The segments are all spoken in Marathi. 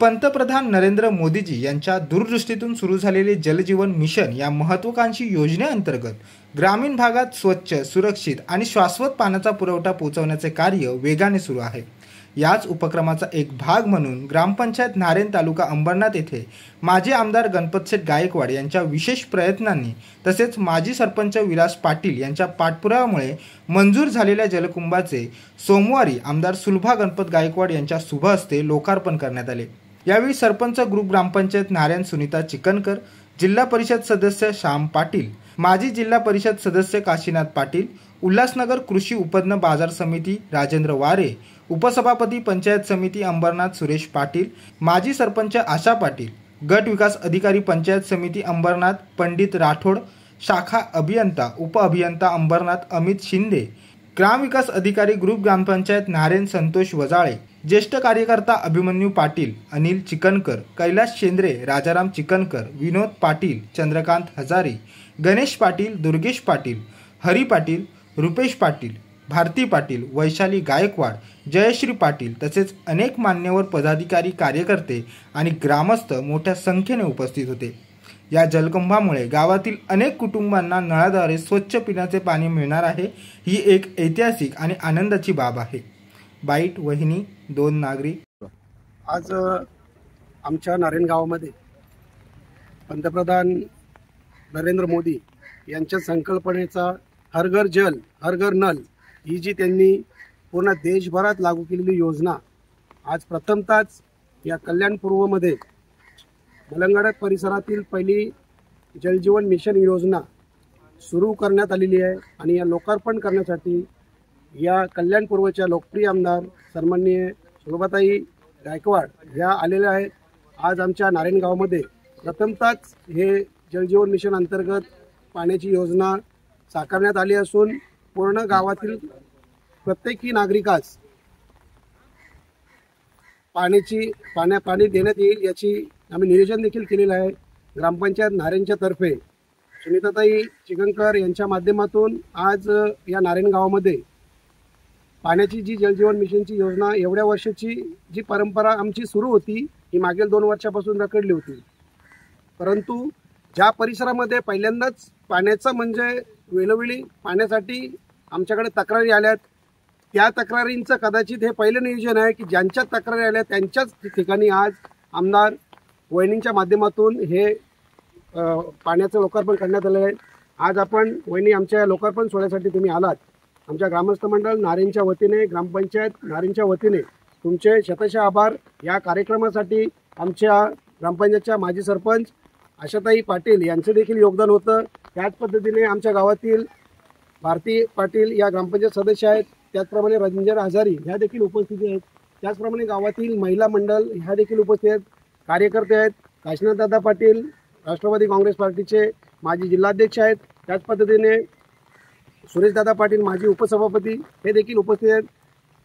पंतप्रधान नरेंद्र मोदीजी यांच्या दूरदृष्टीतून सुरू झालेले जलजीवन मिशन या महत्त्वाकांक्षी योजनेअंतर्गत ग्रामीण भागात स्वच्छ, सुरक्षित आणि शाश्वत पाण्याचा पुरवठा पोहोचवण्याचे कार्य वेगाने सुरू आहे। याच उपक्रमाचा एक भाग म्हणून ग्रामपंचायत नारेन तालुका अंबरनाथ येथे माजी आमदार गणपतशेठ गायकवाड यांच्या विशेष प्रयत्नांनी तसेच माजी सरपंच विलास पाटील यांच्या पाठपुराव्यामुळे मंजूर झालेल्या जलकुंभाचे सोमवारी आमदार सुलभा गणपत गायकवाड यांच्या शुभ हस्ते लोकार्पण करण्यात आले। यावेळी सरपंच ग्रुप ग्रामपंचायत नारायण सुनीता चिकनकर, जिल्हा परिषद सदस्य श्याम पाटील, माजी जिल्हा परिषद सदस्य काशीनाथ पाटील, उल्हासनगर कृषी उत्पन्न बाजार समिती राजेंद्र वारे, उपसभापती पंचायत समिती अंबरनाथ सुरेश पाटील, माजी सरपंच आशा पाटील, गट विकास अधिकारी पंचायत समिती अंबरनाथ पंडित राठोड, शाखा अभियंता उप अभियंता अंबरनाथ अमित शिंदे, ग्राम विकास अधिकारी ग्रुप ग्रामपंचायत नारेन संतोष वजाळे, ज्येष्ठ कार्यकर्ता अभिमन्यू पाटील, अनिल चिकनकर, कैलाश शेंद्रे, राजाराम चिकनकर, विनोद पाटील, चंद्रकांत हजारे, गणेश पाटील, दुर्गेश पाटील, हरी पाटील, रुपेश पाटील, भारती पाटील, वैशाली गायकवाड, जयश्री पाटील तसेच अनेक मान्यवर पदाधिकारी, कार्यकर्ते आणि ग्रामस्थ मोठ्या संख्येने उपस्थित होते। या जलकुंभामुळे गावातील अनेक कुटुंबांना नळाद्वारे स्वच्छ पिण्याचे पाणी मिळणार आहे। ही एक ऐतिहासिक आणि आनंदाची बाब आहे। बाईट वहिनी 2 नागरी। आज आमच्या नारायण गावामध्ये पंतप्रधान नरेंद्र मोदी यांच्या संकल्पनेचा हर घर जल हर घर नल ही जी त्यांनी पूर्ण देशभरात लागू केलेली योजना आज प्रथमतःच या कल्याणपूर्वमध्ये मलंगड परिसरातील पहिली जलजीवन मिशन योजना सुरू करण्यात आलेली आहे। आणि या लोकार्पण करण्यासाठी या कल्याणपूर्वच्या लोकप्रिय आमदार सन्माननीय सुलभाताई गायकवाड ह्या आलेल्या आहेत। आज आमच्या नारायण गावामध्ये प्रथमतःच हे जलजीवन मिशन अंतर्गत पाण्याची योजना साकारण्यात आली असून पूर्ण गावातील प्रत्येकी नागरिकास पाणी देण्यात येईल याची आम्ही नियोजन देखील केलेलं आहे। ग्रामपंचायत नारायणच्या तर्फे सुनीताताई चिकनकर यांच्या माध्यमातून आज या नारायण गावामध्ये पाण्याची जी जलजीवन मिशनची योजना एवढ्या वर्षाची जी परंपरा आमची सुरू होती ही मागील 2 वर्षापासून रखडली होती, परंतु ज्या परिसरामध्ये पहिल्यांदाच पाण्याचं म्हणजे वेळोवेळी पाण्यासाठी आमच्याकडे तक्रारी आल्यात त्या तक्रारींचं कदाचित हे पहिलं नियोजन आहे की ज्यांच्या तक्रारी आल्या त्यांच्याच ठिकाणी आज आमदार वहिनींच्या माध्यमातून हे पाण्याचं लोकार्पण करण्यात आलं आहे। आज आपण वहिनी आमच्या लोकार्पण सोहळ्यासाठी तुम्ही आलात। आमच्या ग्रामस्थ मंडळ नारेनच्या वतीने ग्रामपंचायत नारेनच्या वतीने तुमचे शतशः आभार। या कार्यक्रमासाठी आमच्या ग्रामपंचायतच्या माजी सरपंच आशाताई पाटील यांचे देखील योगदान होतं। त्याच पद्धतीने आमच्या गावातील भारती पाटील या ग्रामपंचायत सदस्य आहेत, त्याचप्रमाणे रंजन हजारी ह्या देखील उपस्थित आहेत, त्याचप्रमाणे गावातील महिला मंडळ ह्या देखील उपस्थित आहेत, कार्यकर्ते आहेत। काशीनाथदादा पाटील राष्ट्रवादी काँग्रेस पार्टीचे माजी जिल्हाध्यक्ष आहेत, त्याच पद्धतीने सुरेशदादा पाटील माजी उपसभापती हे देखील उपस्थित आहेत,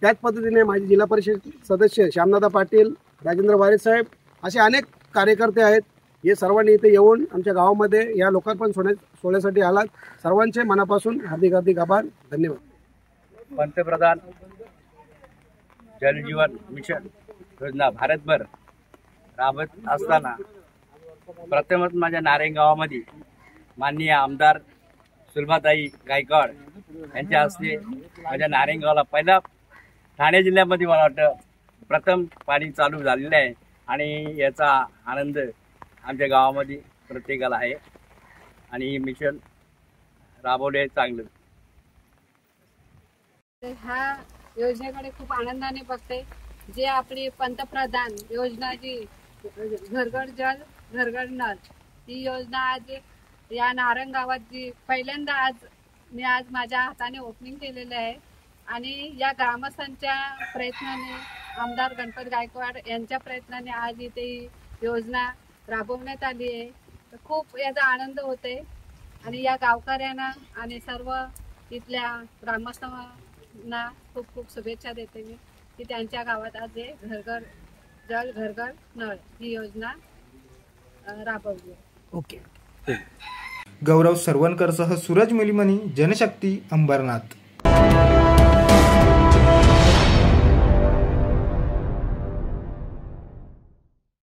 त्याच पद्धतीने माजी जिल्हा परिषद सदस्य श्यामदादा पाटील, राजेंद्र वारे साहेब असे अनेक कार्यकर्ते आहेत। हे सर्वांनी इथे येऊन आमच्या गावामध्ये या लोकार्पण सोहळ्यासाठी आलात। सर्वांचे मनापासून हार्दिक हार्दिक आभार, धन्यवाद। पंतप्रधान जलजीवन मिशन योजना भारतभर राबत असताना प्रथमच माझ्या नारायण गावामध्ये माननीय आमदार सुलभाताई गायकवाड यांच्या हस्ते माझ्या नारायण गावाला पहिला ठाणे जिल्ह्यामध्ये मला वाटतं प्रथम पाणी चालू झालेलं आहे आणि याचा आनंद आमच्या गावामध्ये प्रत्येकाला आहे आणि मिशन राबवले चांगलं। ह्या योजनेकडे खूप आनंदाने बघते। जे आपली पंतप्रधान योजना जी घरघर जल घरघर नल ही योजना आज या नारायण गावात जी पहिल्यांदा मी आज माझ्या हाताने ओपनिंग केलेलं आहे आणि या ग्रामस्थांच्या प्रयत्नाने आमदार गणपत गायकवाड यांच्या प्रयत्नाने आज इथे ही योजना राबवण्यात आली आहे। तर खूप याचा आनंद होते आणि या गावकऱ्यांना आणि सर्व इथल्या ग्रामस्थांना खूप खूप शुभेच्छा देते मी की त्यांच्या गावात आज हे घरघर जल घरघर नळ ही योजना राबवली। ओके। गौरव सरवणकरसह सूरज मिलिमनी, जनशक्ती अंबरनाथ।